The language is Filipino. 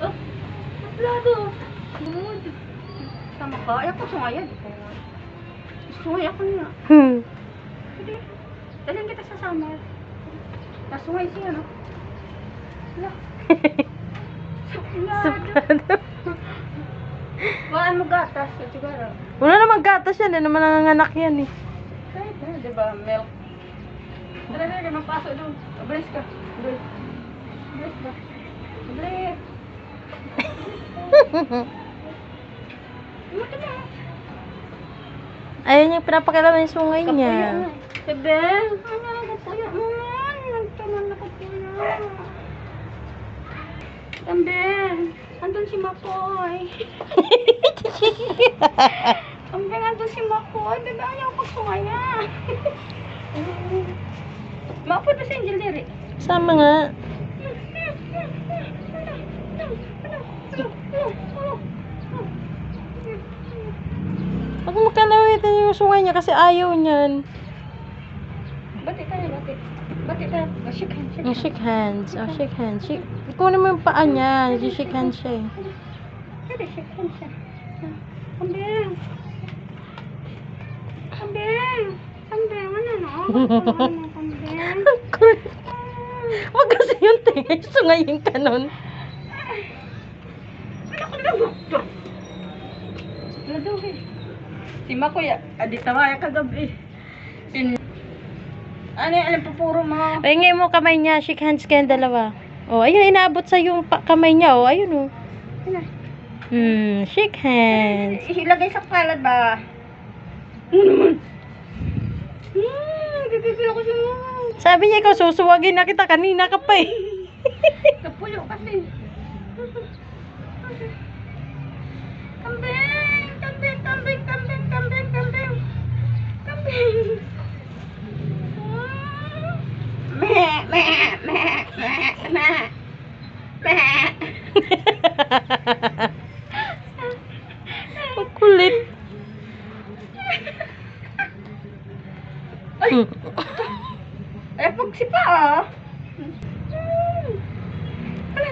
Oh, maplado. Good. Sama ka? Ayaw ko sungayad. Sungay ako niya. Sige. Dalhin kita sa summer. Nasungay siya, no? Wala. Suplado. Waan mo gatas. Siguro. Wala namang gatas yan. Hindi naman nanganganak yan eh. Kahit diba, milk. Dali, magpaso doon. Bilis ka. Bilis. Bilis ba? Bilis. Ayun yung pinapakilaman yung sungay niya. Bebe, ano nakapuya mo man? Nagtaman nakapuya. Tambe, andun si Makoy. Tambe, andun si Makoy. Bebe, ayaw pagsungaya. Maupod ba si Angel Diri? Sama nga. Huwag mo kalawitin yung sungay niya kasi ayaw niyan. Bati ka na, bati. Bati ka. Shake hands, shake hands. Shake hands. Oh, shake hands. Kunin mo yung paa niya. Shake hands siya eh. Pwede, shake hands siya. Kambing. Kambing. Kambing, ano no? Kambing. Wag kasi yung tingin. Sungayin ka nun. Ano ko lang gusto? Lado eh. Si Makoy, adi tawaya kagabi. Ano yung pupuro mo? Pahingin mo kamay niya. Shake hands kayong dalawa. Oh, ayun. Inaabot sa yung kamay niya. Oh, ayun oh. Shake hands. Ilagay sa palad ba? Ano naman? Gigigil ako siya. Sabi niya ikaw susuwagin na kita. Kanina ka pa eh. Napuyo kasi. Kambing! Kambing! Kambing! Kambing! Kambing! Kambing! Kambing! Meh! Meh! Meh! Meh! Meh! Meh! Ang kulit. Ay! Ay, pagsipa ah!